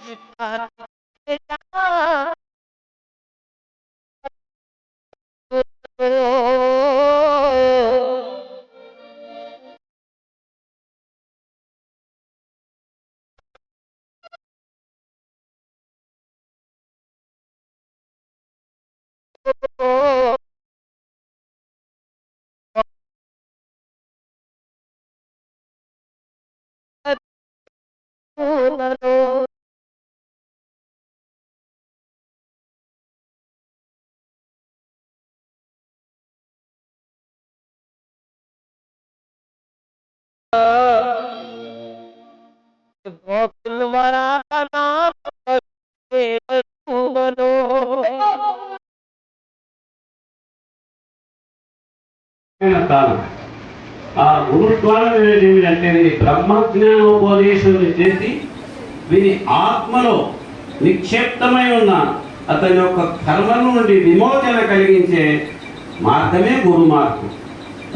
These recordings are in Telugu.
ఆ గురుత్వారం ఏమిటంటే బ్రహ్మజ్ఞానోపదేశం చేసి వీని ఆత్మలో నిక్షేప్తమై ఉన్న అతని యొక్క కర్మ నుండి విమోచన కలిగించే మార్గమే గురు మార్గం.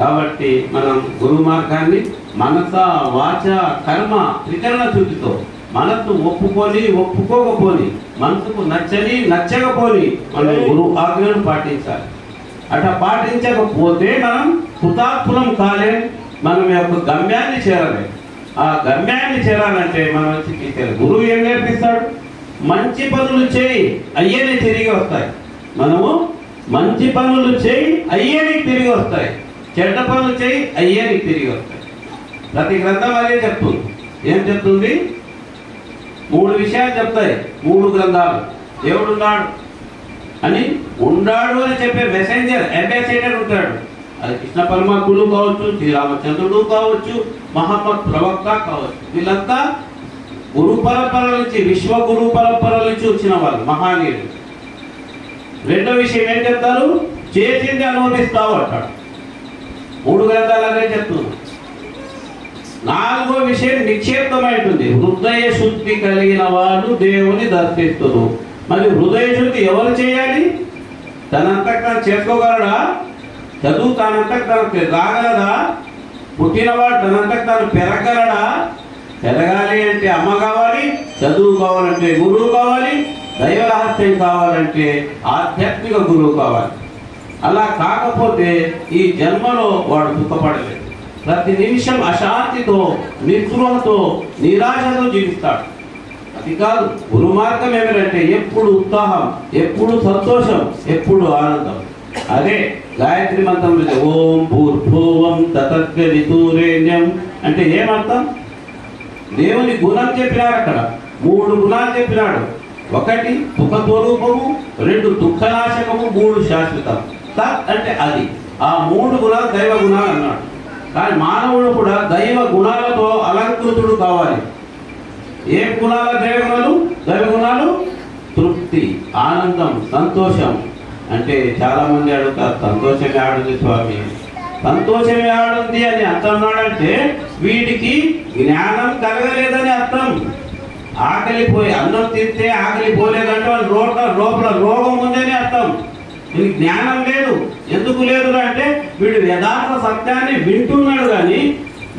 కాబట్టి మనం గురు మార్గాన్ని మనస వాచ కర్మ త్రికరణ శుద్ధితో మనసు ఒప్పుకొని ఒప్పుకోకపోని, మనసుకు నచ్చని నచ్చకపోని మనం గురు ఆజ్ఞను పాటించాలి. అట్లా పాటించకపోతే మనం కృతార్థులం కాలే, మనం యొక్క గమ్యాన్ని చేరాలి. ఆ గమ్యాన్ని చేరాలంటే మనం గురువు ఏం నేర్పిస్తాడు? మంచి పనులు చేయి అయ్యేని తిరిగి వస్తాయి. మనము మంచి పనులు చేయి అయ్యేని తిరిగి వస్తాయి, చెడ్డ పనులు చేయి అయ్యేని తిరిగి వస్తాయి. ప్రతి గ్రంథం అదే చెప్తుంది. ఏం చెప్తుంది? 3 విషయాలు చెప్తాయి 3 గ్రంథాలు. దేవుడు ఉన్నాడు అని, ఉన్నాడు అని చెప్పే మెసెంజర్, అంబాసిడర్ ఉంటాడు. అది కృష్ణ పరమాత్ముడు కావచ్చు, శ్రీరామచంద్రుడు కావచ్చు, మహమ్మద్ ప్రవక్త కావచ్చు. వీళ్ళంతా గురు పరంపర నుంచి, విశ్వ గురు పరంపర నుంచి వచ్చిన వాళ్ళు, మహానీయులు. రెండో విషయం ఏం చెప్తారు? చేసింది అనుమతిస్తావు అంటాడు. 3 గ్రంథాలనే చెప్తున్నారు. 4వ విషయం నిక్షేప్తమై ఉంటుంది. హృదయ శుద్ధి కలిగిన వాడు దేవుని దర్శిస్తున్నారు. మరి హృదయ శుద్ధి ఎవరు చేయాలి? తనంతకు తాను చేసుకోగలడా? చదువు తనంతకు తాను రాగలదా? పుట్టినవాడు తనంతకు తాను పెరగలడా? పెరగాలి అంటే అమ్మ కావాలి, చదువు కావాలంటే గురువు కావాలి, దైవ రహస్యం కావాలంటే ఆధ్యాత్మిక గురువు కావాలి. అలా కాకపోతే ఈ జన్మలో వాడు దుఃఖపడలేదు. ప్రతి నిమిషం అశాంతితో, నిస్పృహతో, నిరాశతో జీవిస్తాడు. అది కాదు గురు మార్గం. ఏమిటంటే ఎప్పుడు ఉత్సాహం, ఎప్పుడు సంతోషం, ఎప్పుడు ఆనందం. అదే గాయత్రి మంత్రంలో ఓం భూర్భువం తతద్గదితూరేణ్యం అంటే ఏమర్థం? దేవుని గుణం చెప్పినాడు. అక్కడ 3 గుణాలు చెప్పినాడు. 1 సుఖ స్వరూపము, 2 దుఃఖనాశకము, 3 శాశ్వతం. తత్ అంటే అది. ఆ 3 గుణాలు దైవ గుణాలు అన్నాడు. కానీ మానవుడు కూడా దైవ గుణాలతో అలంకృతుడు కావాలి. ఏ గుణాల దైవ గుణాలు? దైవ గుణాలు తృప్తి, ఆనందం, సంతోషం. అంటే చాలా మంది అడుగుతారు, సంతోషమే ఆడుంది స్వామి, సంతోషమే ఆడుంది అని అంటున్నాడంటే వీడికి జ్ఞానం కలగలేదని అర్థం. ఆకలిపోయి అన్నం తింటే ఆకలి పోలేదంటే వాళ్ళ లోపల రోగం ఉందని అర్థం. వీడికి జ్ఞానం లేదు. ఎందుకు లేదు అంటే వీడు యథార్థ సత్యాన్ని వింటున్నాడు కానీ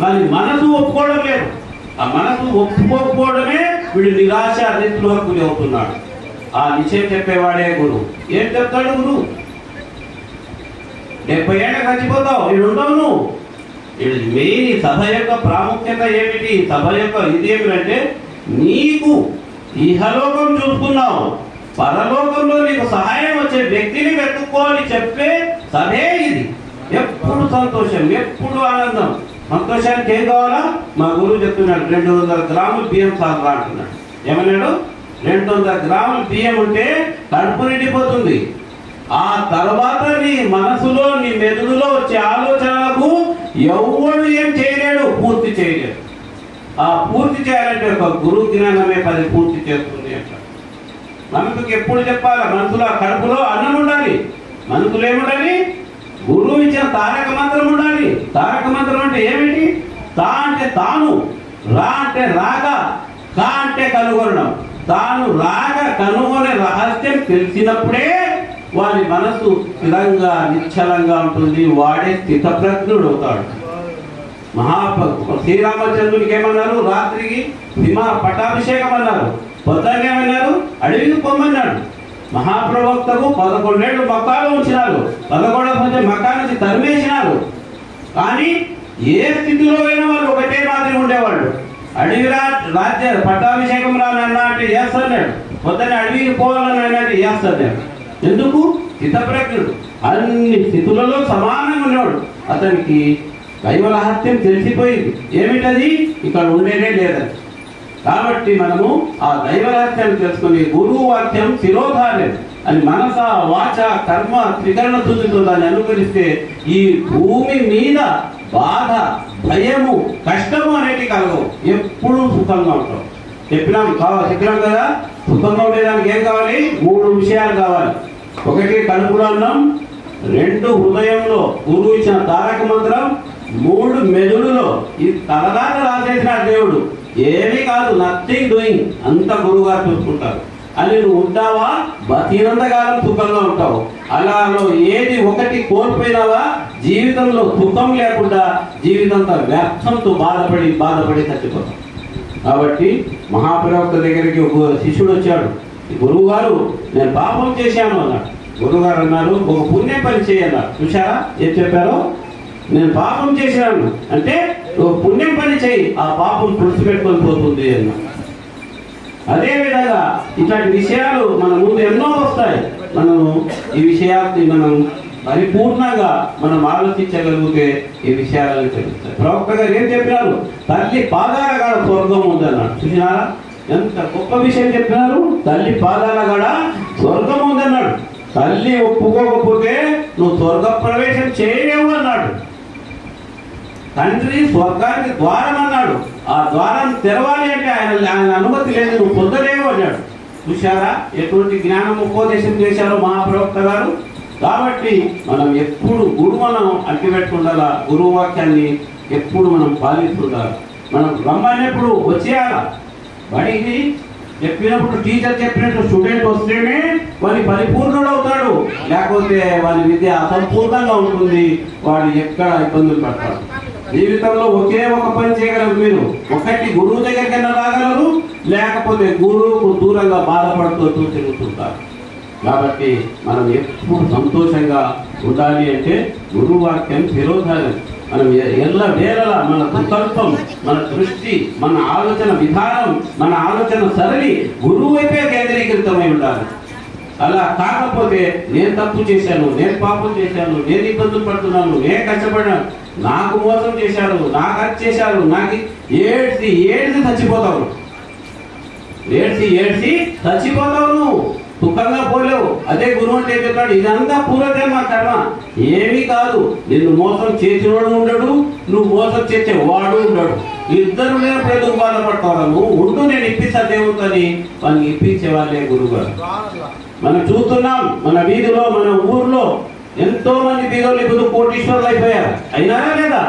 వారి మనసు ఒప్పుకోవడం లేదు. ఆ మనసు ఒప్పుకోకపోవడమే వీడు నిరాశ రీతిలోకి అవుతున్నాడు. ఆ నిశ్చయం చెప్పేవాడే గురువు. ఏం చెప్తాడు గురువు? 70 ఏళ్ళకి చచ్చిపోతావు, వీడు ఉండవు నువ్వు. మెయిన్ సభ యొక్క ప్రాముఖ్యత ఏమిటి? సభ యొక్క ఇది ఏమిటంటే నీకు ఇహలోకం చూసుకున్నావు, పరలోకంలో నీకు సహాయం వచ్చే వ్యక్తిని వెతుక్కోని చెప్పే సభే ఇది. ఎప్పుడు సంతోషం, ఎప్పుడు ఆనందం. సంతోషానికి ఏం కావాలా? మా గురువు చెప్తున్నాడు 200 గ్రాములు బియ్యం సాగు అంటున్నాడు. ఏమన్నాడు? 200 గ్రాములు బియ్యం ఉంటే కడుపు నిండిపోతుంది. ఆ తర్వాత నీ మనసులో, నీ మెదడులో వచ్చే ఆలోచనలకు ఎవడు ఏం చేయలేడు, పూర్తి చేయలేడు. ఆ పూర్తి చేయాలంటే ఒక గురు జ్ఞానమే 10 పూర్తి చేస్తుంది అంట. మనసుకి ఎప్పుడు చెప్పాలి? మనసులో కడుపులో అన్నం ఉండాలి. మనసులో ఏముండాలి? గురువు ఇచ్చిన తారక మంత్రం ఉండాలి. తారక మంత్రం అంటే ఏమిటి? తా అంటే తాను, రా అంటే రాక, కా అంటే కనుగొనడం. తాను రాక కనుగొనే రహస్యం తెలిసినప్పుడే వాడి మనసు స్థిరంగా నిశ్చలంగా ఉంటుంది. వాడే స్థితప్రజ్ఞుడు అవుతాడు. శ్రీరామచంద్రునికి ఏమన్నారు? రాత్రికి సింహ పట్టాభిషేకం అన్నారు. పొద్దున్నే ఏమన్నారు? అడవికి పొమ్మన్నాడు. మహాప్రవక్తకు 11 ఏళ్ళు మక్కాలో ఉంచినారు. 11వ సంవత్సరం మక్కా నుంచి తరిమేసినారు. కానీ ఏ స్థితిలో అయినా వాళ్ళు ఒకటే మాదిరి ఉండేవాళ్ళు. అడవి రాజ్య పట్టాభిషేకం రానన్నా అంటే చేస్తున్నాడు, పొద్దున్న అడవికి పోవాలని అంటే చేస్తున్నాడు. ఎందుకు? హితప్రజ్ఞుడు, అన్ని స్థితులలో సమానంగా ఉన్నాడు. అతనికి దైవ రహస్యం తెలిసిపోయింది. ఏమిటది? ఇక్కడ ఉండేదే లేదని. కాబట్టి మనము ఆ దైవ రహస్యాన్ని తెలుసుకుని గురువు వాక్యం శిరోధార్యం అని మనస వాచ కర్మ త్రికరణ శుద్ధితో దాన్ని అనుకరిస్తే ఈ భూమి మీద బాధ, భయము, కష్టము అనేటి కలగవు. ఎప్పుడూ సుఖంగా ఉంటాం. చెప్పినాం కదా, సుఖంగా ఉండేదానికి ఏం కావాలి? 3 విషయాలు కావాలి. 1 కడుపులో అన్నం, 2 హృదయంలో గురువు ఇచ్చిన తారక మంత్రం, 3 మెదుడులో. ఇది తలదాట రాసేసిన దేవుడు. ఏమీ కాదు, నథింగ్ డూయింగ్, అంత గురువుగారు చూసుకుంటారు అని నువ్వు ఉంటావా? బతినంతకాలం సుఖంగా ఉంటావు. అలాలో ఏది ఒకటి కోల్పోయినావా జీవితంలో సుఖం లేకుండా జీవితంతో వ్యర్థంతో బాధపడి చచ్చిపోతాం. కాబట్టి మహాప్రవక్త దగ్గరికి ఒక శిష్యుడు వచ్చాడు. గురువు గారు, నేను పాపం చేశాను అన్నాడు. గురువుగారు అన్నారు, ఒక పుణ్యం పని చేయన్నారు. చూశారా ఏం చెప్పారో? నేను పాపం చేశాను అంటే ఒక పుణ్యం పని చేయి, ఆ పాపం తుడిచిపెట్టుకొని పోతుంది అన్న. అదేవిధంగా ఇట్లాంటి విషయాలు మన ముందు ఎన్నో వస్తాయి. మనము ఈ విషయాన్ని మనం పరిపూర్ణంగా మనం ఆలోచించగలిగితే ఈ విషయాలను తెలుస్తాయి. ప్రవక్త గారు ఏం చెప్పినారు? తల్లి పాదాల కాడ స్వర్గం ఉందన్నాడు. చూసినారా ఎంత గొప్ప విషయం చెప్పినారు? తల్లి పాదాల కాడ స్వర్గం ఉందన్నాడు. తల్లి ఒప్పుకోకపోతే నువ్వు స్వర్గ ప్రవేశం చేయలేవు అన్నాడు. తండ్రి స్వర్గానికి ద్వారం అన్నాడు. ఆ ద్వారం తెరవాలి అంటే ఆయన అనుమతి లేదు, నువ్వు పొందలేవు అన్నాడు. చూశారా ఎటువంటి జ్ఞానం ఉపదేశం చేశారో మహాప్రవక్త గారు. కాబట్టి మనం ఎప్పుడు మనం అంటిపెట్టుకుండాల, గురువు వాక్యాన్ని ఎప్పుడు మనం పాలిస్తుండాలి. మనం రమ్మనేప్పుడు వచ్చేయాల. వాడికి చెప్పినప్పుడు టీచర్ చెప్పినట్టు స్టూడెంట్ వస్తేనే వాడి పరిపూర్ణుడు అవుతాడు. లేకపోతే వాడి విద్య అసంపూర్ణంగా ఉంటుంది. వాడు ఎక్కడ ఇబ్బందులు పడతాడు. జీవితంలో ఒకే ఒక పని చేయగలరు మీరు. ఒకటి గురువు దగ్గరికైనా రాగలరు, లేకపోతే గురువుకు దూరంగా బాధపడుతూ తిరుగుతుంటారు. కాబట్టి మనం ఎప్పుడు సంతోషంగా ఉండాలి అంటే గురువు వాక్యం శిరోధారం. మనం ఎల్ల వేళలా మన సంకల్పం, మన దృష్టి, మన ఆలోచన విధానం, మన ఆలోచన సరళి గురువు వైపే కేంద్రీకృతమై ఉండాలి. అలా కాకపోతే నేను తప్పు చేశాను, నేను పాపం చేశాను, నేను ఇబ్బందులు పడుతున్నాను, నేను కష్టపడ్డాను, నాకు మోసం చేశారు, నాకు అది చేశారు, నాకు ఏడ్చి చచ్చిపోతావు. ఏడ్చి చచ్చిపోతావు. నువ్వు సుఖంగా పోలేవు. అదే గురువు అంటే చెప్పాడు, ఇదంతా పూర్వజన్మ కర్మ, ఏమీ కాదు. నిన్ను మోసం చేసినవాడు ఉండడు, నువ్వు మోసం చేసే వాడు ఉండడు. ఇద్దరు లేనప్పుడు ఎందుకు బాధపడతావు? నువ్వు ఉండు, నేను ఇప్పిస్తా దేవుడిని. వాళ్ళని ఇప్పించే వాళ్ళే గురువు గారు. మనం చూస్తున్నాం మన వీధిలో, మన ఊర్లో ఎంతో మంది బీదోళ్ళు ఇప్పుడు కోటీశ్వరులు అయిపోయారు. అయినారా లేదా?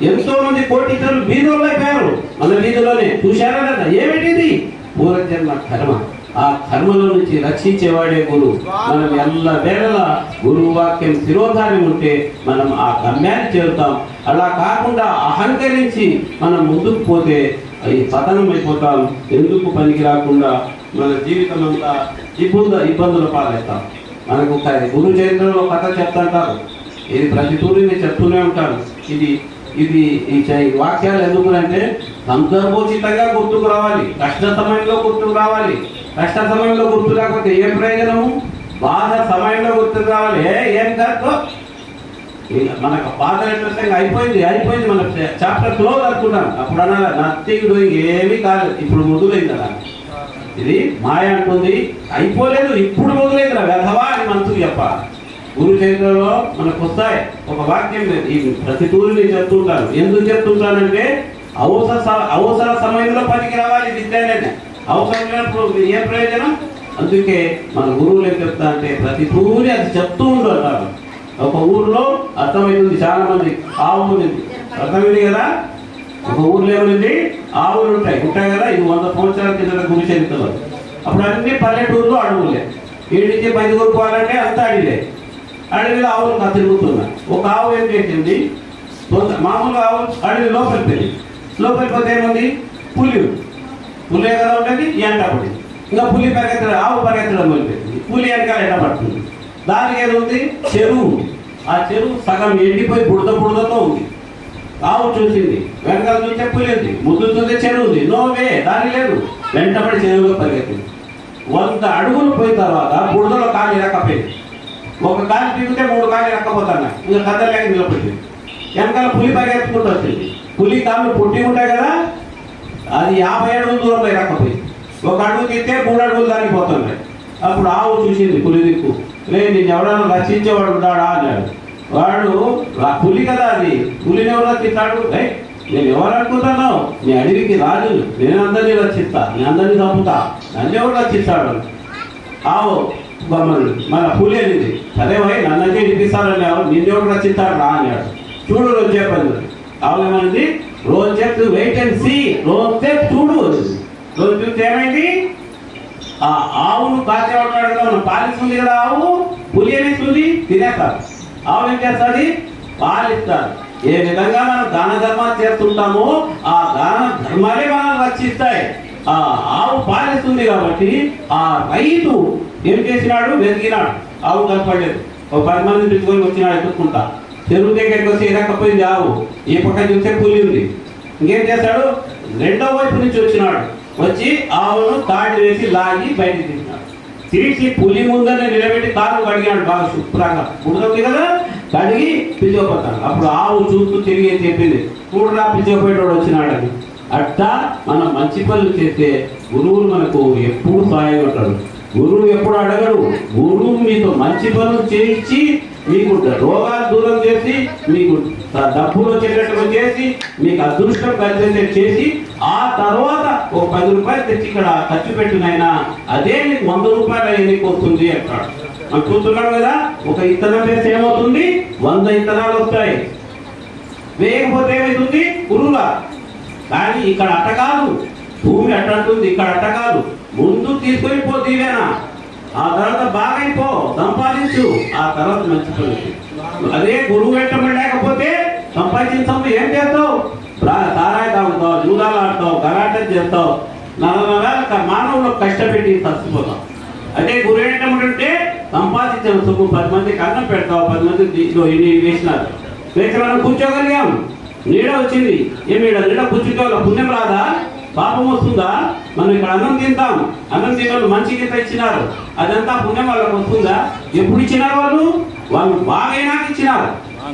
ఎంతో మంది కోటీశ్వరులు బీదోళ్ళు అయిపోయారు మన వీధిలోనే. చూశారా లేదా? ఏమిటిది? పూర్వజన్మ కర్మ. ఆ కర్మలో నుంచి రక్షించేవాడే గురువు. మనం ఎల్ల వేళలా గురువు వాక్యం శిరోధార్యం ఉంటే మనం ఆ గమ్యాన్ని చేరుతాం. అలా కాకుండా అహంకరించి మనం ముందుకు పోతే ఈ పతనం అయిపోతాం. ఎందుకు పనికి రాకుండా మన జీవితం అంతా ఇబ్బందుల పాలవుతాం. మనకు గురు చరిత్రలో కథ చెప్తుంటారు. ఇది ప్రతి తూరిని చెప్తూనే ఉంటారు. ఇది ఈ వాక్యాలు ఎందుకునంటే సందర్భోచితంగా గుర్తుకు రావాలి, కష్ట సమయంలో గుర్తుకు రావాలి. కష్ట సమయంలో గుర్తు లేకపోతే ఏ ప్రయోజనము? బాధ సమయంలో గుర్తుకు రావాలి. ఏం కాదు మనకు బాధ ఎట్లా అయిపోయింది మన చాప్టర్ క్లోజ్ అనుకుంటాం. అప్పుడు అన్నా నథింగ్ డూయింగ్, ఏమీ కాలేదు, ఇప్పుడు మొదలైంది కదా. ఇది మాయ అంటుంది, అయిపోలేదు, ఇప్పుడు మొదలైంది వ్యధవా అని మనసుకు చెప్పాలి. గురు చరిత్రలో మనకు వస్తాయి ఒక వాక్యం. ఈ ప్రతి తూరిని చెప్తుంటాను. ఎందుకు చెప్తుంటానంటే అవసర సమయంలో పనికి రావాలి విద్య అనేది. అవసరం లేనప్పుడు ఏ ప్రయోజనం? అందుకే మన గురువులు ఏం చెప్తా అంటే ప్రతి తూరి అది చెప్తూ ఉంటారు. ఒక ఊర్లో అర్థమవుతుంది, చాలా మంది ఆవు ఉంది, అర్థమైంది కదా. ఒక ఊర్లో ఏమైంది? ఆవులు ఉంటాయి కదా. ఇది 100 సంవత్సరాల కింద గురు చరిత్రలో. అప్పుడు అన్ని పల్లెటూరులో అడవులే. వీడి నుంచి 10 కోరుకోవాలంటే అంతా అడవిలో ఆవులు తిరుగుతున్నాయి. ఒక ఆవు ఏం చేసింది? మామూలుగా ఆవు అడవి లోపలికి పోతే ఏముంది? పులి కదా ఉండేది. ఎంట పడింది. ఇంకా పులి పరిగెత్తడం, ఆవు పరిగెత్తడం మొదలుపెట్టింది. పులి వెనకాల ఎడబడుతుంది. దానికి ఏదో ఉంది, చెరువు. ఆ చెరువు సగం ఎండిపోయి బుడదతో ఉంది. ఆవు చూసింది, వెనకాల చూస్తే పులి ఉంది, ముందు చూస్తే చెరువు ఉంది. నోవే, దారి లేదు. వెంటబడి చెరువులో పరిగెత్తింది. 100 అడుగులు పోయిన తర్వాత బుడదలో కాలు ఇరక్కపోయింది. ఒక కాలు పీకితే 3 కాలు ఇరక్కపోతున్నాయి. ఇంకా కదలేక నిలబడింది. వెనకాల పులి పరిగెత్తుకుంటూ వచ్చింది. పులి కాళ్ళు పుట్టి ఉంటాయి కదా, అది 50 అడుగుల దూరంలో ఇరక్కపోయింది. ఒక అడుగు తీస్తే 3 అడుగులు దానికి పోతున్నాయి. అప్పుడు ఆవు చూసింది పులి దిక్కు. లేదు, నేను ఎవరైనా రక్షించేవాడు ఉన్నాడా అన్నాడు. వాడు పులి కదా, అది పులిని ఎవరు రక్షిస్తాడు? నేను ఎవరు అనుకుంటున్నావు? నీ అడవికి రాజు, నేను అందరినీ రక్షిస్తా, నేను అందరినీ చంపుతా, నన్ను ఎవరు రక్షిస్తాడు? ఆవు గమ్మను మన పులి అనేది, సరే భయ్ నన్నకే ఇప్పిస్తారని, నిన్నెవరు రక్షిస్తాడు రా అన్నాడు. చూడు రోజు చెప్పండి. ఆవు ఏమన్నది, రోజు చెప్తూ వెయిట్ అండ్ సీ, రోజు చెప్పు చూడు. రోజు చూస్తే ఏమైంది, ఆ ఆవును కాచేవాడు మనం పాలిస్తుంది కదా ఆవు, పులి అనేస్తుంది తినేస్తారు. ఆవు ఏం చేస్తుంది, పాలిస్తారు. ఏ విధంగా మనం దాన ధర్మాలు చేస్తుంటామో ఆ దాన ధర్మాలే మనల్ని రక్షిస్తాయి. ఆ ఆవు పాలిస్తుంది కాబట్టి ఆ రైతు ఏం చేసినాడు, వెతికినాడు. ఆవు కనపడలేదు. ఒక 10 మందిని పిలుచుకొని వచ్చినాడు ఎత్తుకుంటా. చెరువు దగ్గరికి వచ్చి ఇరక్కపోయింది ఆవు. ఈ పక్క చూస్తే పులి ఉంది. ఇంకేం చేస్తాడు, రెండో వైపు నుంచి వచ్చినాడు. వచ్చి ఆవును తాటి వేసి లాగి బయటికి తీసినాడు. తీసి పులి ముందర నిలబెట్టి కాలు కడిగాడు బాగా శుభ్రంగా. బుడదొక్కి కదా, కడిగి పిలిచిపోతాడు. అప్పుడు ఆవు చూస్తూ తిరిగి చెప్పింది, చూడరా పిలిచిపోయేటోడు వచ్చినాడని. అట్లా మనం మంచి పనులు చేస్తే గురువులు మనకు ఎప్పుడు సహాయం ఉంటాడు. గురువు ఎప్పుడు అడగడు. గురువు మీతో మంచి పనులు చేయించి మీకు రోగాలు దూరం చేసి, మీకు డబ్బులు వచ్చేటట్టుగా చేసి, మీకు అదృష్టం కలిసేటట్టు చేసి, ఆ తర్వాత ఒక 10 రూపాయలు తెచ్చి ఇక్కడ ఖర్చు పెట్టినైనా అదే నీకు 100 రూపాయలు నీకు వస్తుంది అంటాడు. మనం చూస్తున్నాం కదా, ఒక ఇత్తనం వేస్తే ఏమవుతుంది, 100 ఇత్తనాలు వస్తాయి. వేయకపోతే ఏమవుతుంది, పురుగులా. కానీ ఇక్కడ అట్ట కాదు, భూమి అట్ట అంటుంది, ఇక్కడ అట్ట కాదు. ముందు తీసుకొని పో దీవేనా, ఆ తర్వాత బాగా అయిపో, సంపాదించు, ఆ తర్వాత మంచి పని. అదే గురువు పెట్టబడలేకపోతే సంపాదించిన ఏం చేస్తావు, తారాయి తాగుతావు, జూదాలు ఆడతావు, కరాటం చేస్తావు, మానవులు కష్టపెట్టి చచ్చిపోతావు. అదే గురువు ఏంటంటే సంపాదించిన సొమ్ము 10 మందికి అన్నం పెడతావు, 10 మంది ఇన్ని వేసినారు. వేసి మనం కూర్చోగలిగాం, నీడ వచ్చింది. ఏమి నీడ కూర్చుంటే పుణ్యం రాదా, పాపం వస్తుందా? మనం ఇక్కడ అన్నం తింటాం, అన్నం తిన్న మంచి కింద ఇచ్చినారు, అదంతా పుణ్యం వాళ్ళకి వస్తుందా? ఎప్పుడు ఇచ్చినారు వాళ్ళు బాగైనాక ఇచ్చినారు.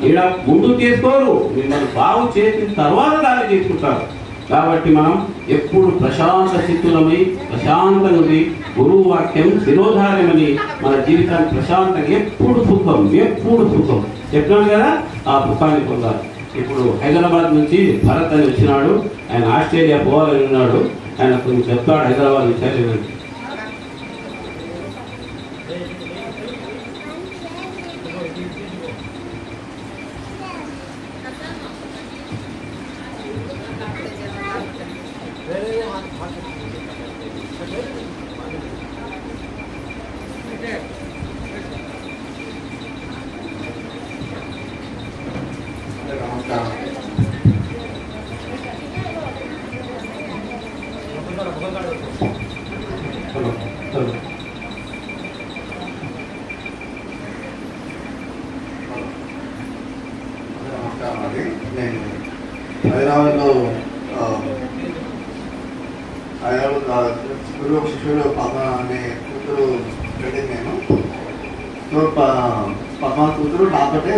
ఇక్కడ ముందు తీసుకోరు, మిమ్మల్ని బాగు చేసిన తర్వాత దాన్ని తీసుకుంటారు. కాబట్టి మనం ఎప్పుడు ప్రశాంత చిత్తులమై ప్రశాంతంగా ఉంది. గురువు వాక్యం శిరోధార్యమని మన జీవితాన్ని ప్రశాంతంగా ఎప్పుడు సుఖం, ఎప్పుడు సుఖం చెప్పినాను కదా, ఆ సుఖాన్ని పొందాలి. ఇప్పుడు హైదరాబాద్ నుంచి భరత్ అని వచ్చినాడు. ఆయన ఆస్ట్రేలియా పోవాలని ఉన్నాడు. ఆయన కొంచెం చెప్తాడు హైదరాబాద్ విషయాలు. నేను హైదరాబాద్లో గురువు శిష్యుడు పద్మ అనే కూతురు పెట్టింది నేను. సో పద్మ కూతురు నాతోటే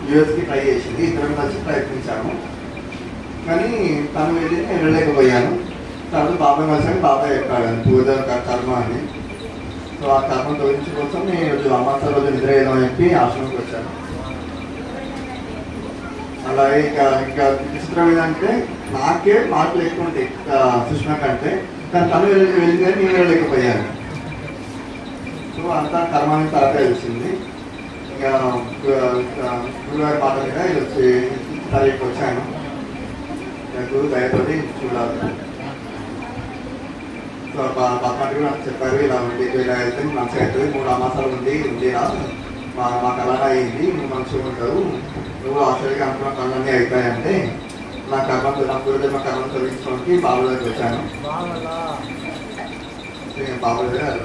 యూఎస్కి ట్రై చేసింది. ఇద్దరం కలిసి ప్రయత్నించాము, కానీ తను వెళ్ళి నేను వెళ్ళలేకపోయాను. తర్వాత బాబాయ్ కలిసాను. బాబాయ్ చెప్పాడు పూజ కర్మ అని. సో ఆ కర్మ తొలగించడం కోసం నేను ఈరోజు అమావాస్య రోజు నిద్ర వేద్దామని చెప్పి ఆశ్రమంకి వచ్చాను. అలాగే ఇంకా విచిత్రం ఏంటంటే నాకే మార్కులు ఎక్కువ ఉంటాయి సుష్మా కంటే, కానీ తను వెళ్ళింది కానీ నేను వెళ్ళలేకపోయాను. సో అంతా కర్మానికి తర్వాత తెలిసింది. ఇంకా గురుగారి మాట మీద ఇక్కడికి వచ్చాను. గురువు దయతోటి చూడాలి. సో పక్కన నాకు చెప్పారు, ఇలా ఉంది, ఇలా వెళ్తే మంచిగా అవుతుంది, 3 అమాసాలు ఉందిరా, మాకు అలానే అయింది, నువ్వు మంచిగా ఉంటావు, నువ్వు ఆశ్చర్యంగా అనుకున్న పనులన్నీ అవుతాయంటే నా పూర్వజన్మ కర్మను తొలగించడానికి బాబు దగ్గరికి వచ్చాను. బాబాయ్ గారు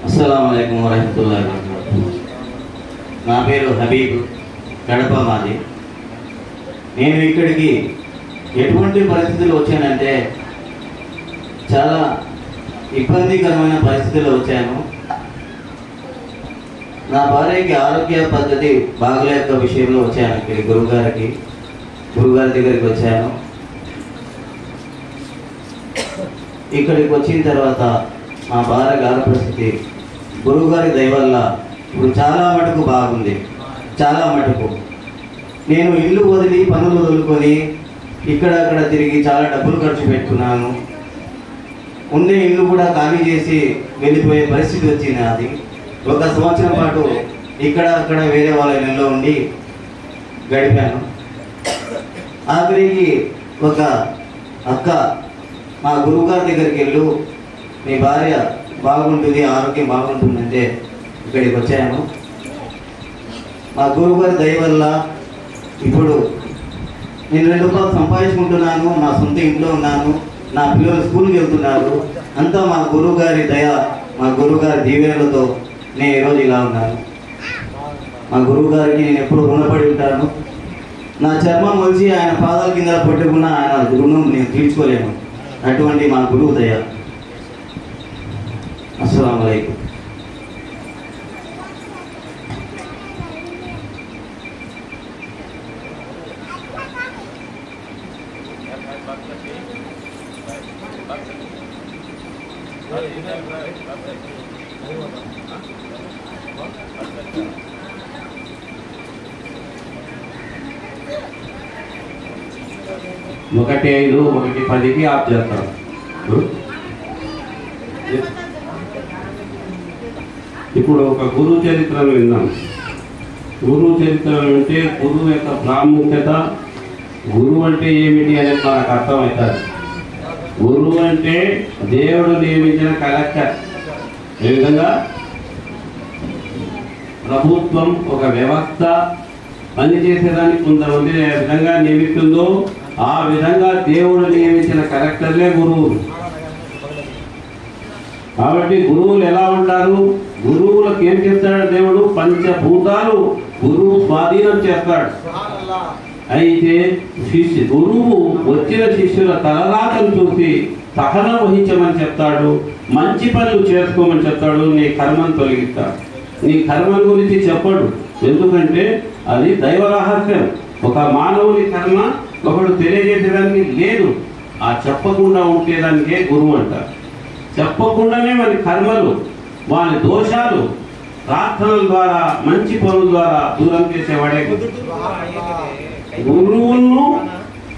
అస్సలాము అలైకుం వరహమతుల్లాహి వబరకాతుహు. నా పేరు హబీబ్, కడప మాది. నేను ఇక్కడికి ఎటువంటి పరిస్థితులు వచ్చానంటే చాలా ఇబ్బందికరమైన పరిస్థితుల్లో వచ్చాను. నా భార్యకి ఆరోగ్య పద్ధతి బాగలేక విషయంలో వచ్చాను. ఇక్కడికి గురుగారి దగ్గరికి వచ్చాను. ఇక్కడికి వచ్చిన తర్వాత మా భార్య గారి పరిస్థితి గురువుగారి దయ వల్ల ఇప్పుడు చాలా మటుకు బాగుంది. చాలా మటుకు నేను ఇల్లు వదిలి పనులు వదులుకొని ఇక్కడ తిరిగి చాలా డబ్బులు ఖర్చు పెట్టుకున్నాను. ఉండే ఇల్లు కూడా ఖాళీ చేసి వెళ్ళిపోయే పరిస్థితి వచ్చింది. అది 1 సంవత్సరం పాటు అక్కడ వేరే వాళ్ళ ఇళ్ళలో ఉండి గడిపాను. ఆఖరికి ఒక అక్క మా గురువుగారి దగ్గరికి వెళ్ళు, మీ భార్య బాగుంటుంది, ఆరోగ్యం బాగుంటుందంటే ఇక్కడికి వచ్చాను. మా గురువుగారి దయ వల్ల ఇప్పుడు నేను 2 రూపాయలు సంపాదించుకుంటున్నాను. నా సొంత ఇంట్లో ఉన్నాను. నా పిల్లలు స్కూల్కి వెళ్తున్నారు. అంతా మా గురువుగారి దయ, మా గురువుగారి దీవెనలతో నేను ఈరోజు ఇలా ఉన్నాను. మా గురువుగారికి నేను ఎప్పుడు రుణపడి ఉంటాను. నా చర్మం వచ్చి ఆయన పాదాల కింద పట్టుకున్న ఆయన రుణం నేను తీర్చుకోలేను. అటువంటి మా గురువు దయ. అస్సలాము అలైకుం. ఒకటి 5, 1 10కి ఆఫ్ చేస్తారు. ఇప్పుడు ఒక గురువు చరిత్రను విన్నాం. గురువు చరిత్రలు అంటే గురువు యొక్క ప్రాముఖ్యత, గురువు అంటే ఏమిటి అనేది మనకు అర్థమవుతుంది. గురువు అంటే దేవుడు నియమించిన కలెక్టర్. ఏ విధంగా ప్రభుత్వం ఒక వ్యవస్థ పనిచేసేదానికి కొంతమంది ఏ విధంగా నియమిస్తుందో ఆ విధంగా దేవుడు నియమించిన కలెక్టర్లే గురువులు. కాబట్టి గురువులు ఎలా ఉంటారు? గురువులకు ఏం చెప్తాడు దేవుడు? పంచభూతాలు గురువు స్వాధీనం చేస్తాడు. అయితే గురువు వచ్చిన శిష్యుల తలరాతను చూసి సహనం వహించమని చెప్తాడు. మంచి పనులు చేసుకోమని చెప్తాడు. నీ కర్మను తొలగిస్తాడు. నీ కర్మ గురించి చెప్పడు. ఎందుకంటే అది దైవ రహస్యం. ఒక మానవుని కర్మ ఒకడు తెలియజేసేదానికి లేదు. ఆ చెప్పకుండా ఉండేదానికే గురువు అంటారు. చెప్పకుండానే వారి కర్మలు, వారి దోషాలు ప్రార్థనల ద్వారా, మంచి పనుల ద్వారా దూరం చేసేవాడే గురువును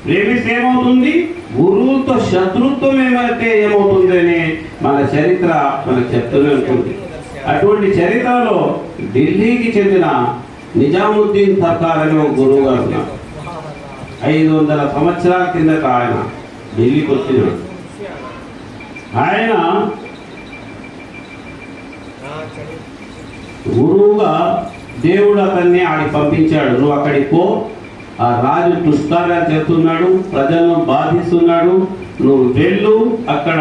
ప్రేమిస్తే ఏమవుతుంది, గురువుతో శత్రుత్వం ఏమైతే ఏమవుతుంది అని మన చరిత్ర మనకు చెప్తూనే ఉంటుంది. అటువంటి చరిత్రలో ఢిల్లీకి చెందిన నిజాముద్దీన్ సర్కార్ అనే ఒక గురువు గారు ఉన్నారు. 500 సంవత్సరాల కిందట ఆయన ఢిల్లీకి వచ్చినాడు. ఆయన గురువుగా దేవుడు అతన్ని ఆడికి పంపించాడు. నువ్వు అక్కడికి పో, ఆ రాజు దుష్కార్యాలు చేస్తున్నాడు, ప్రజలను బాధిస్తున్నాడు, నువ్వు వెళ్ళు, అక్కడ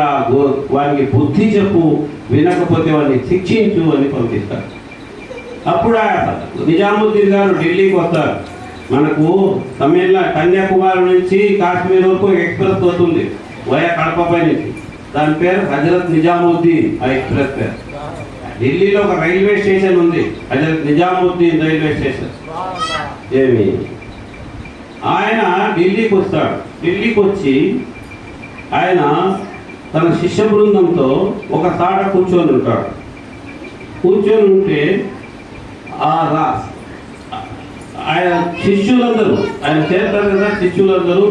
వారికి బుద్ధి చెప్పు, వినకపోతే వాడిని శిక్షించు అని పంపిస్తాడు. అప్పుడు నిజాముద్దీన్ గారు ఢిల్లీకి వస్తారు. మనకు కన్యాకుమారి నుంచి కాశ్మీర్ వరకు ఎక్స్ప్రెస్ వస్తుంది వయా కడపపై నుంచి. దాని పేరు హజరత్ నిజాముద్దీన్. ఆ ఎక్స్ప్రెస్ పేరు. ఢిల్లీలో ఒక రైల్వే స్టేషన్ ఉంది, హజరత్ నిజాముద్దీన్ రైల్వే స్టేషన్. ఏమి ఆయన ఢిల్లీకి వస్తాడు. ఢిల్లీకి వచ్చి ఆయన తన శిష్య బృందంతో ఒక తాట కూర్చొని ఉంటాడు. కూర్చొని ఉంటే ఆయన శిష్యులందరూ, ఆయన చేస్తారు కదా, శిష్యులందరూ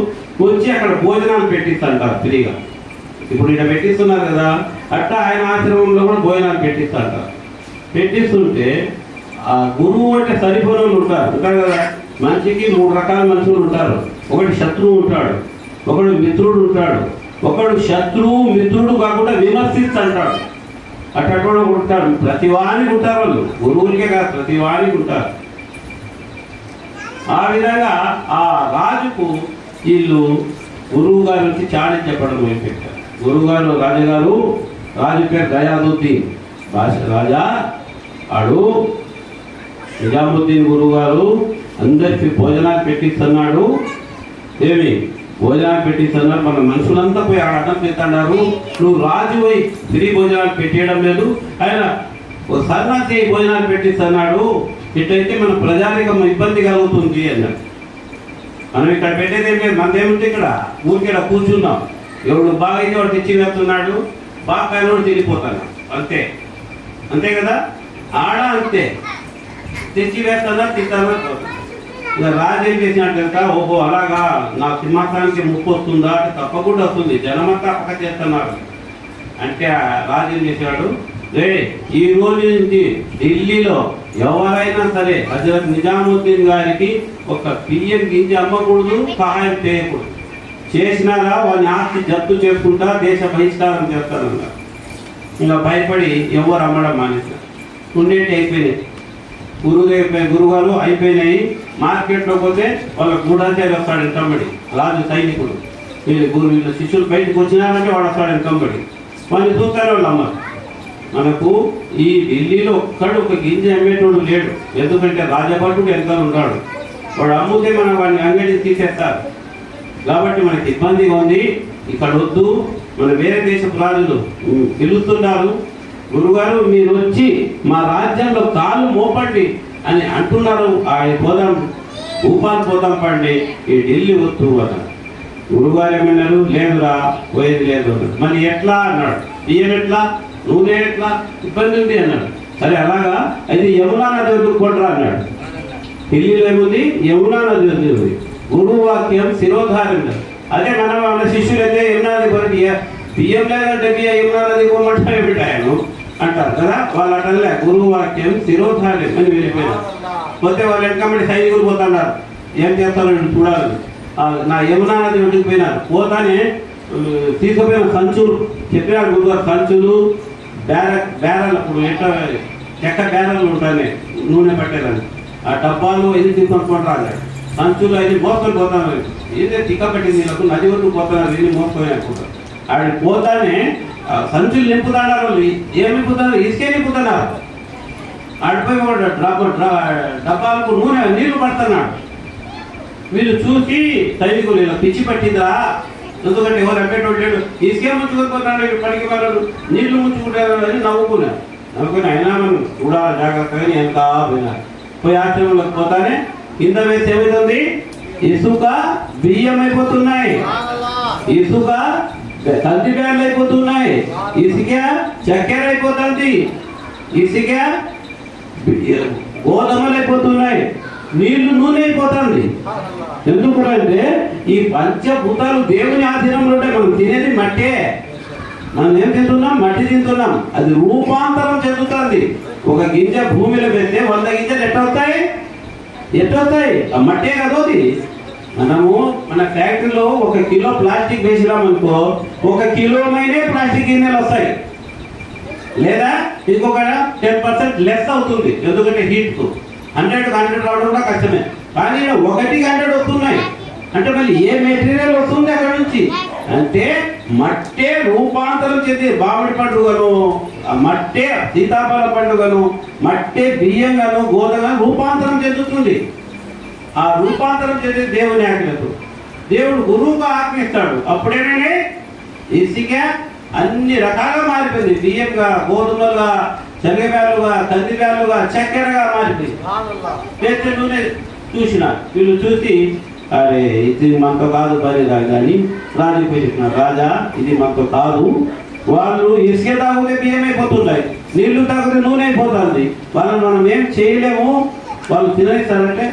వచ్చి అక్కడ భోజనాలు పెట్టిస్తుంటారు ఫ్రీగా. ఇప్పుడు ఇక్కడ పెట్టిస్తున్నారు కదా, అట్లా ఆయన ఆశ్రమంలో కూడా భోజనాలు పెట్టిస్తాంట. పెట్టిస్తుంటే ఆ గురువు అంటే సరిపోయిన వాళ్ళు ఉంటారు కదా. మనిషికి 3 రకాల మనుషులు ఉంటారు. ఒకటి శత్రువు ఉంటాడు, ఒకడు మిత్రుడు ఉంటాడు, ఒకడు శత్రువు మిత్రుడు కాకుండా విమర్శిస్తుంటాడు. అట్లా కూడా ఉంటాడు. ప్రతి వానికి ఉంటారు వాళ్ళు, గురువులకే కాదు ప్రతి వానికి ఉంటారు. ఆ విధంగా ఆ రాజుకు వీళ్ళు గురువు గారి నుంచి చాడీ చెప్పడం మొదలుపెట్టారు. గురువుగారు రాజు పేరు దయాదుద్దీన్ రాజా. ఆడు నిజాముద్దీన్ గురువు గారు అందరికి భోజనాలు పెట్టిస్తున్నాడు. భోజనాలు పెట్టిస్తున్నారు. మన మనుషులంతా పోయి అడ్డం పెడుతున్నారు. నువ్వు రాజు పోయి ఫ్రీ భోజనాలు పెట్టేయడం లేదు. ఆయన ఓ సన్నాసి భోజనాలు పెట్టిస్తున్నాడు. ఇట్లయితే మన ప్రజానికం ఇబ్బంది కలుగుతుంది అన్నాడు. మనం ఇక్కడ పెట్టేది ఏం లేదు. మనదేముంది ఇక్కడ ఊరికే కూర్చున్నాం. ఎవడు బాగా అయితే వాడు తెచ్చి వేస్తున్నాడు, బాగా కాయనోడు తిరిగిపోతాడు. అంతే కదా. ఆడ అంతే తెచ్చి వేస్తానా తింటానా. ఇక రాజు ఏం చేసినట్టు తెలుసా, ఓహో అలాగా నా సింహాసనానికి ముప్పు వస్తుందా అంటే తప్పకుండా వస్తుంది, జనమంతా పక్క చేస్తున్నారు అంటే రాజు ఏం చేశాడు, ఈ రోజు నుంచి ఢిల్లీలో ఎవరైనా సరే హజరత్ నిజాముద్దీన్ గారికి ఒక బియ్యం గింజ అమ్మకూడదు, సహాయం చేయకూడదు. చేసినారా వాని ఆస్తి జప్తు చేసుకుంటా, దేశ బహిష్కారం చేస్తారన్నారు. ఇంకా భయపడి ఎవరు అమ్మడం మానేశారు. ఉండేటి అయిపోయినాయి. గురుగారు అయిపోయినాయి. మార్కెట్లో పోతే వాళ్ళ గూఢాచారి వస్తాడు వెనకంబడి, రాజు సైనికుడు. వీళ్ళ శిష్యులు బయటకు వచ్చినారంటే వాడు వస్తాడు వెనకంబడి. వాళ్ళని చూస్తారు వాళ్ళు అమ్మరు. మనకు ఈ ఢిల్లీలో ఒక్కడు ఒక గింజ అమ్మేటోడు లేడు. ఎందుకంటే రాజభటుడు ఎంత ఉంటాడు, వాడు అమ్ముతే మనం వాడిని అంగడికి తీసేస్తారు. కాబట్టి మనకి ఇబ్బందిగా ఉంది, ఇక్కడ వద్దు. మన వేరే దేశపు రాజులు పిలుస్తున్నారు, గురుగారు మీరు వచ్చి మా రాజ్యంలో కాళ్ళు మోపండి అని అంటున్నారు. పోదాం ఊపాలు పోదాం పండి, ఈ ఢిల్లీ వద్దు అన్నాడు. గురుగారు ఏమన్నారు, లేదురా పోయేది లేదు అన్నాడు. మరి ఎట్లా అన్నాడు. బియ్యం ఎట్లా, నూనె ఎట్లా, ఇబ్బంది ఉంది అన్నాడు. సరే అలాగా అయితే యమునా నది వదులుకోండిరా అన్నాడు. ఢిల్లీలో ఏముంది, యమునా నది ఉంది. గురువు వాక్యం శిరోధారం. అదే మన శిష్యులు అయితే యమునా నది కొరకు బియ్యం లేదంటే యమునా నది పోమంటే పెట్టాను అంటారు కదా. వాళ్ళు అటలే గురువు వాక్యం శిరోధార్యం అని వెళ్ళిపోయినారు. పోతే వాళ్ళు వెనకబడి సైనికులు పోతున్నారు, ఏం చేస్తారో చూడాలి. నా యమునా నది వెళ్ళిపోయినారు. పోతానే తీసుకుపోయిన సంచులు చెప్పినారు గురుగారు, సంచులు బేరాలు, ఇప్పుడు ఎట్లా చెక్క బేరాలు ఉంటాయి నూనె పట్టేదని, ఆ డబ్బాలు ఇది తీసుకొని రాలేదు. సంచులు అది మోసుకొని పోతున్నారు. ఏదే తిక్క పట్టింది వీళ్ళకు, నది వరకు పోతున్నారు, ఇది మోసుకొని అనుకుంటారు. ఆవిడ పోతానే సంచులు నింపుతున్నారు. వాళ్ళు ఏం నింపుతున్నారు, ఇసుకే నింపుతున్నారు. ఆడిపోయి డబ్బాలకు నీళ్లు పడుతున్నాడు. వీళ్ళు చూసి సైనికులు ఇలా పిచ్చి పట్టిందిరా, ఎందుకంటే ఎవరు అమ్మేటోడు లేడు, ఇసుకే ముంచుకొని వీళ్ళు పడికి వాళ్ళు నీళ్లు ముంచుకుంటారు అని నవ్వుకుని అయినా మనం కూడా జాగ్రత్తగా ఎంత పోయినారు. పోయి ఆశ్రమంలోకి పోతానే కింద వేసి ఏమవుతుంది, ఇసుక బియ్యం అయిపోతున్నాయి, ఇసుక కంది బ్యాన్లు అయిపోతున్నాయి, ఇసుక చక్కెర అయిపోతుంది, ఇసుక గోధుమలు అయిపోతున్నాయి, నీళ్లు నూనె అయిపోతుంది. ఎందుకు అంటే ఈ పంచభూతాలు దేవుని ఆధీనంలో ఉంటాయి. మనం తినేది మట్టే, మనం ఏం తింటున్నాం, మట్టి తింటున్నాం. అది రూపాంతరం చెందుతుంది. ఒక గింజ భూమిలో పెడితే 100 గింజలు ఎట్టవుతాయి, ఆ మట్టే కదా. అది మనము మన ఫ్యాక్టరీలో 1 కిలో ప్లాస్టిక్ వేసినామనుకో 1 కిలోమైనే ప్లాస్టిక్ గిన్నెలు వస్తాయి. లేదా ఇంకొక 10% లెస్ అవుతుంది, ఎందుకంటే హీట్కు 100 రావడం కూడా కష్టమే. కానీ 100 వస్తున్నాయి అంటే మళ్ళీ ఏ మెటీరియల్ వస్తుంది అక్కడ నుంచి అంటే మట్టే రూపాంతరం చెంది బామిడి పండుగను, మట్టే సీతాఫల పండుగను, మట్టే బియ్యంగాను, గోధుమ రూపాంతరం చెందుతుంది. ఆ రూపాంతరం చెంది దేవుని ఆజ్ఞకు దేవుడు గురువుగా ఆజ్ఞిస్తాడు. అప్పుడేనే ఇసుక అన్ని రకాలుగా మారిపోయింది. బియ్యంగా, గోధుమలుగా, శనగబ్యాలుగా, కందిబ్యాలుగా, చక్కెరగా మారిపోయింది. చేతి నూనె చూసిన వీళ్ళు చూసి అరే ఇది మనతో కాదు పని కానీ రాజుకి చెప్పినారు, రాజా ఇది మనతో కాదు. వాళ్ళు ఇసుక తాగితే బియ్యం అయిపోతున్నాయి, నీళ్లు తాగితే నూనె అయిపోతుంది, వాళ్ళని మనం ఏం చేయలేము, వాళ్ళు తినేస్తారంటే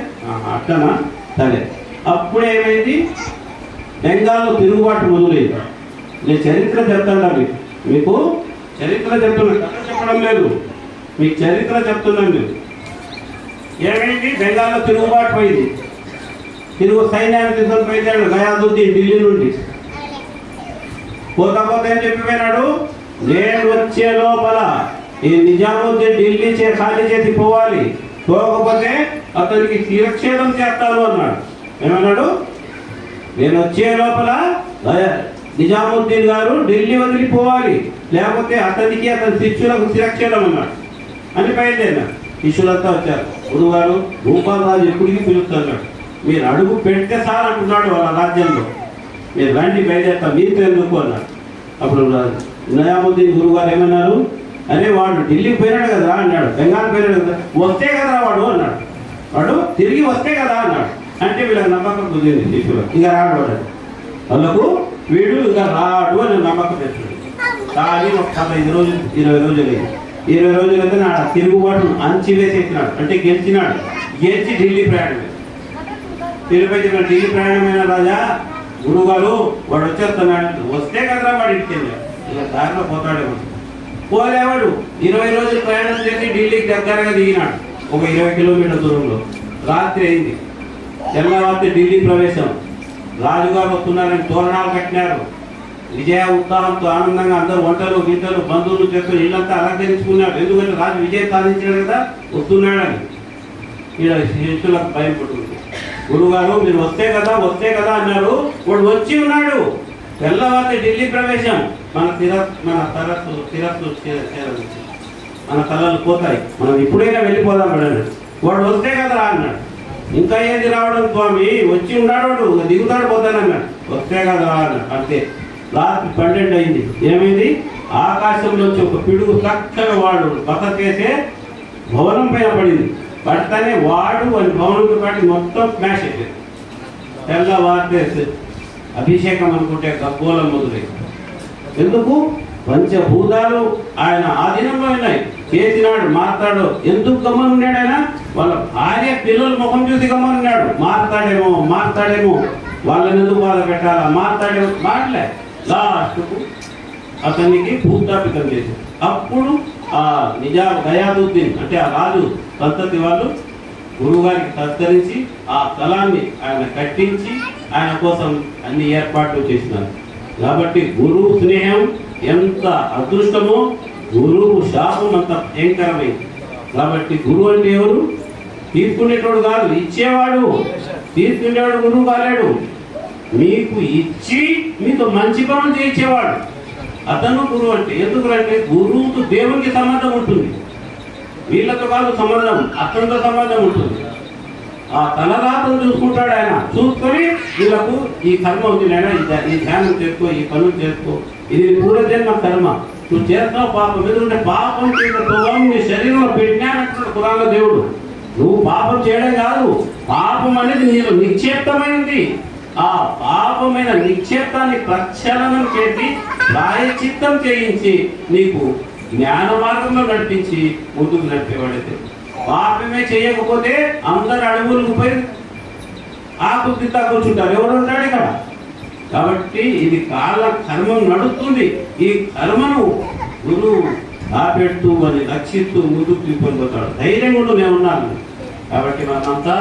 అట్లనా సరే. అప్పుడు ఏమైంది, బెంగాల్లో తిరుగుబాటు మొదలైంది. నేను చరిత్ర చెప్తాను మీకు చరిత్ర చెప్తున్నా, కథ చెప్పడం లేదు, మీకు చరిత్ర చెప్తున్నాను నేను. ఏమైంది? బెంగాల్లో తిరుగుబాటు పోయింది. సైన్యాన్ని తీసుకొని పోయినాడు గయాదుద్దీన్ ఢిల్లీ నుండి. పోతా ఏం చెప్పిపోయినాడు, నేను వచ్చే లోపల ఈ నిజాముద్దీన్ ఢిల్లీ ఖాళీ చేసి పోవాలి, పోకపోతే అతనికి శిరచ్ఛేదం చేస్తాను అన్నాడు. ఏమన్నాడు? నేను వచ్చే లోపల నిజాముద్దీన్ గారు ఢిల్లీ వదిలిపోవాలి, లేకపోతే అతనికి అతని శిష్యులకు శిరచ్ఛేదం అన్నాడు అని బయలుదేరినాడు. శిష్యులంతా వచ్చారు. గురువుగారు భూపాల్ రాజు ఎప్పటికీ పిలుస్తున్నాడు, మీరు అడుగు పెడితే సార్ అంటున్నాడు వాళ్ళ రాజ్యంలో, మీరు రండి బయలుదేరుతాం, మీతో ఎందుకు అన్నాడు. అప్పుడు నిజాముద్దీన్ గురువుగారు ఏమన్నారు, అరే వాడు ఢిల్లీకి పోయినాడు కదా అన్నాడు, బెంగాల్ పోయినాడు కదా, వస్తే కదా వాడు అన్నాడు. వాడు తిరిగి వస్తే కదా అన్నాడు. అంటే వీళ్ళకి నమ్మకం కుదిరింది శిష్యులు, ఇక రాడు వాడు, వాళ్ళకు వీడు ఇక రాడు అని నమ్మకం తెచ్చాడు. కానీ ఒక 15 రోజులు 20 రోజులు 20 రోజులైతే నా తిరుగుబాటు అంచివేసేసినాడు, అంటే గెలిచినాడు. గెలిచి ఢిల్లీ ప్రయాణం, తిరుపతి ఢిల్లీ ప్రయాణమైన రాజా గురువుగారు వాడు వచ్చేస్తున్నాడు, వస్తే కదా వాడు ఇంటికి వెళ్ళాడు, ఇలా దారిలో పోతాడేమో. పోలేవాడు 20 రోజులు ప్రయాణం చేసి ఢిల్లీకి దగ్గరగా దిగినాడు, ఒక 20 కిలోమీటర్ల దూరంలో. రాత్రి అయింది, తెల్లవారితే ఢిల్లీ ప్రవేశం. రాజుగారు వస్తున్నారని తోరణాలు కట్టినారు. విజయ ఉత్సాహంతో ఆనందంగా అందరూ వంటలు గిట్టలు బంధువులు చేసుకుని ఇళ్ళంతా అలంకరించుకున్నాడు. ఎందుకంటే రాజు విజయం సాధించాడు కదా, వస్తున్నాడని. ఇలా శిష్యులకు భయం పడుతుంది. గురువుగారు మీరు వస్తే కదా అన్నారు. వాడు వచ్చి ఉన్నాడు. తెల్లవారితే ఢిల్లీ ప్రవేశం. మన తలలు పోతాయి, మనం ఇప్పుడైనా వెళ్ళిపోదాం అన్నాడు. వాడు వస్తే కదా అన్నాడు. ఇంకా ఏది రావడం స్వామి, వచ్చి ఉన్నాడు వాడు, దిగుతాడు పోతానన్నాడు. వస్తే కదా అన్నాడు. అంతే. రాత్రి 12 అయింది. ఏమైంది? ఆకాశంలో వచ్చి ఒక పిడుగు చక్కగా వాడు బస చేసే భవనం పైన పడింది. పడితేనే వాడు అని భవనంతో పాటు మొత్తం స్మాష్ అయిపోయింది. తెల్లవారితే అభిషేకం అనుకుంటే గబ్బోలం మొదలైంది. ఎందుకు? పంచభూతాలు ఆయన ఆధీనంలో ఉన్నాయి. చేసినాడు, మాట్లాడు. ఎందుకు గమ్మనున్నాడు ఆయన? వాళ్ళ భార్య పిల్లల ముఖం చూసి గమ్మనున్నాడు. మాట్లాడేమో వాళ్ళని ఎందుకు బాధ పెట్టాలా, మాటలే. లాస్ట్కు అతనికి భూతాపితం చేశారు. అప్పుడు ఆ గయాదుద్దీన్ అంటే ఆ రాజు సంతతి వాళ్ళు గురువుగారికి సత్కరించి ఆ స్థలాన్ని ఆయన కట్టించి ఆయన కోసం అన్ని ఏర్పాట్లు చేసినారు. కాబట్టి గురువు స్నేహం ఎంత అదృష్టమో, గురువు శాపం అంత భయంకరమైంది. కాబట్టి గురువు అంటే ఎవరు? తీసుకునేటోడు కాదు, ఇచ్చేవాడు. తీసుకునేవాడు గురువు కాలేడు. మీకు ఇచ్చి మీతో మంచి పనులు చేయించేవాడు అతను గురువు అంటే. ఎందుకంటే గురువుతో దేవునికి సంబంధం ఉంటుంది, వీళ్ళతో కాదు సంబంధం, అతనితో సంబంధం ఉంటుంది. ఆ తలరాతను చూసుకుంటాడు ఆయన. చూసుకొని వీళ్ళకు ఈ కర్మ ఉంది లేదా, ఈ ధ్యానం చేసుకో, ఈ పనులు చేసుకో, ఇది పూర్వజన్మ కర్మ, నువ్వు చేస్తావు పాపం. ఎందుకంటే పాపం చేసిన ప్రభావం నీ శరీరంలో పెట్టినానంటున్నాడు ఖురాన్లో దేవుడు. నువ్వు పాపం చేయడం కాదు, పాపం అనేది నీలో నిక్షేప్తమైంది. ఆ పాపమైన నిక్షేప్తాన్ని ప్రక్షాళనం చేసి ప్రాయచిత్తం చేయించి నీకు జ్ఞాన మార్గంలో నడిపించి ముందుకు నడిపేవాడైతే. పాపమే చేయకపోతే అందరు అడుగులకు పోయి ఆకు తింటా కూర్చుంటారు, ఎవరు ఉంటాడు ఇక్కడ. కాబట్టి ఇది కర్మం నడుస్తుంది. ఈ కర్మను గురువు ఆపెడుతూ అని రక్షిస్తూ ముందుకు తీసుకొని ధైర్యం కూడా నేను ఉన్నాను. కాబట్టి మనమంతా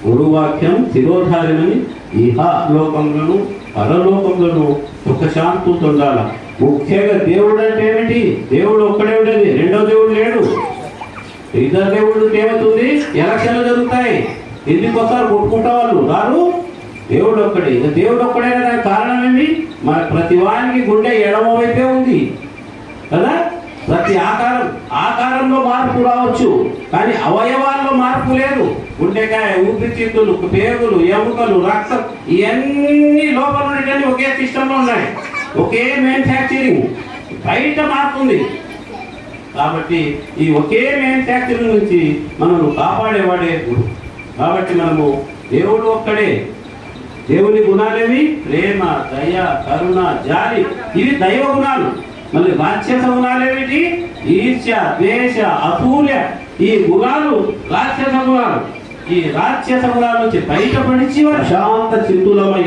గురువాక్యం శిరోధారిని ఇహ లోకంలోను పరలోకంలోను సుఖశాంతులతో ఉండాల. ముఖ్యంగా దేవుడు అంటే ఏమిటి? దేవుడు ఒక్కడే ఉండేది, రెండో దేవుడు లేడు. ఇద్దరు దేవుడు ఏమవుతుంది? ఎలక్షన్లు జరుగుతాయి, ఎందుకు వస్తారు? కొట్టుకుంటా వాళ్ళు రారు. దేవుడు ఒక్కడే. ఇక దేవుడు ఒక్కడే దానికి కారణం ఏంటి? మన ప్రతి వారికి గుండె ఎడమ వైపే ఉంది కదా. ప్రతి ఆకారంలో మార్పు రావచ్చు, కానీ అవయవాల్లో మార్పు లేదు. గుండెకాయ, ఊపిరితిత్తులు, పేగులు, ఎముకలు, రక్తం ఇవన్నీ లోపల ఉండేటన్ని ఒకే సిస్టంలో ఉన్నాయి, ఒకే మ్యానుఫ్యాక్చరింగ్. బయట మారుతుంది. కాబట్టి ఈ ఒకే మ్యానుఫ్యాక్చరింగ్ నుంచి మనము కాపాడేవాడే గురువు. కాబట్టి మనము దేవుడు ఒక్కడే. దేవుని గుణాలేవి? ప్రేమ, దయ, కరుణ, జాలి, ఇవి దైవ గుణాలు. మళ్ళీ రాక్షస గుణాలేమిటి? ఈర్ష్య, ద్వేష, అసూయ, ఈ గుణాలు రాక్షస గుణాలు. ఈ రాక్షస గుణాల నుంచి బయటపడిచి ప్రశాంత చింతులమై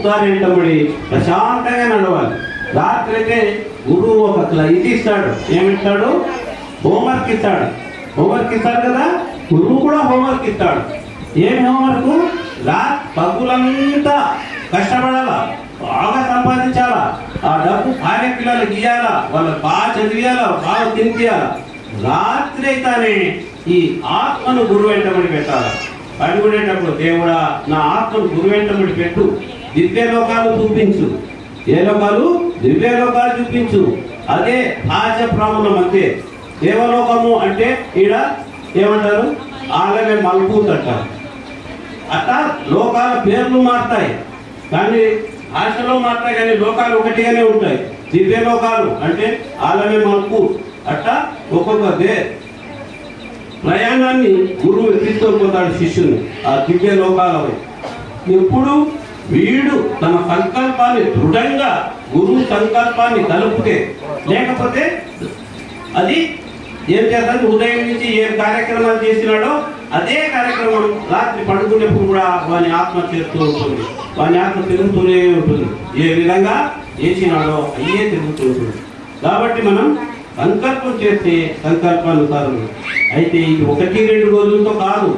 దారింటబడి ప్రశాంతంగా నడవాలి. రాత్రి అయితే గురువు ఒక ఇది ఇస్తాడు, ఏమిస్తాడు? హోంవర్క్ ఇస్తాడు. హోంవర్క్ ఇస్తాడు కదా, గురువు కూడా హోంవర్క్ ఇస్తాడు. ఏమి హోంవర్క్? పగులంతా కష్టపడాలా, బాగా సంపాదించాలా, ఆ డబ్బు భార్య పిల్లలకి ఇవ్వాలా, వాళ్ళకి బాగా చదివేయాలా, బాగా తినిపియాలా. రాత్రి అయితేనే ఈ ఆత్మను గురువు వెంటబడి పెట్టాలి. పడుకునేటప్పుడు దేవుడా నా ఆత్మను గురువు వెంటబడి పెట్టు, దివ్య లోకాలు చూపించు. ఏ లోకాలు? దివ్య లోకాలు చూపించు. అదే ఆచ ప్రాములం. అంతే. దేవలోకము అంటే ఈడ ఏమంటారు? ఆలమే మల్పూత్ అంటారు. అట్లా లోకాల పేర్లు మారుతాయి కానీ భాషలో మారుతాయి, కానీ లోకాలు ఒకటిగానే ఉంటాయి. దివ్య లోకాలు అంటే ఆలమే మల్పూత్. అట్లా ఒక్కొక్క ప్రయాణాన్ని గురువు ఎక్కిస్తూపోతాడు శిష్యుని ఆ దివ్య లోకాలపై. ఎప్పుడు వీడు తన సంకల్పాన్ని దృఢంగా గురువు సంకల్పాన్ని కలుపుతే, లేకపోతే అది ఏం చేస్తాడు? ఉదయం నుంచి ఏ కార్యక్రమాలు చేసినాడో అదే కార్యక్రమం రాత్రి పడుకునేప్పుడు కూడా వాని ఆత్మ చేస్తూ ఉంటుంది, వాని ఆత్మ తిరుగుతూనే ఉంటుంది. ఏ విధంగా చేసినాడో అయ్యే తిరుగుతూ ఉంటుంది. కాబట్టి మనం సంకల్పం చేస్తే సంకల్పానుసారం. అయితే ఇది 1-2 రోజులతో కాదు,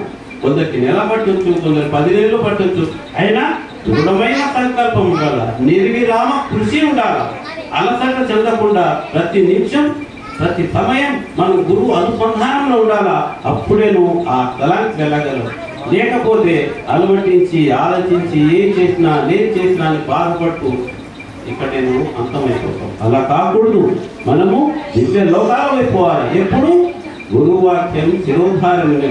కొందరికి నెల పట్టొచ్చు, కొందరు 10 నెలలు పట్టొచ్చు. అయినా దృఢమైన సంకల్పం ఉండాలి, నిర్విరామ కృషి ఉండాలి. అలసట చెందకుండా ప్రతి నిమిషం ప్రతి సమయం మనం గురువు అనుసంధానంలో ఉండాలా. అప్పుడే నువ్వు ఆ స్థలానికి వెళ్ళగలవు. లేకపోతే అలవటించి ఆలోచించి ఏం చేసినా నేను చేసినా అని బాధపడుతూ ఇక్కడ నేను అంతమైపోతాం. అలా కాకూడదు. మనము దివ్య లోకాల వైపు పోవాలి. ఎప్పుడు? గురువు వాక్యం శిరోధారణ.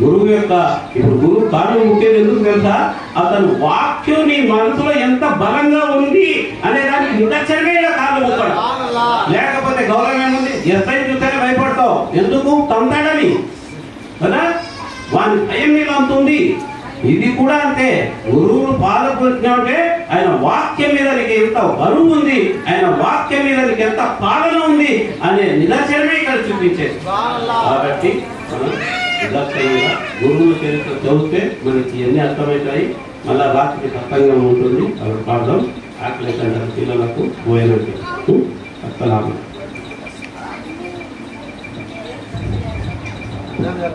గురువు యొక్క ఇప్పుడు గురువు కారణం ముఖ్యం ఎందుకు తెలుసా? అతను వాక్యం నీ మనసులో ఎంత బలంగా ఉంది అనే దానికి నిదర్శనమే కారణం అవుతాడు. లేకపోతే గౌరవం ఏముంది? ఎస్ఐ చూస్తేనే భయపడతావు. ఎందుకు? తంతాడని కదా, వాని భయం నీళ్ళు అంత ఉంది. ఇది కూడా అంతే. గురువును పాదపూర్తింటే ఆయన వాక్యం మీద నీకు ఎంత బరువు ఉంది, ఆయన వాక్యం మీద నీకు ఎంత పాలన ఉంది అనే నిదర్శనమే ఇక్కడ చూపించేది. కాబట్టి మనం నిదర్శనంగా గురువుల చరిత్ర చదివితే మనకి ఎన్ని అర్థమవుతాయి. మళ్ళా రాత్రి సత్సంగం ఉంటుంది. అవి పాడడం ఆకలి పిల్లలకు పోయినట్టు అర్థం.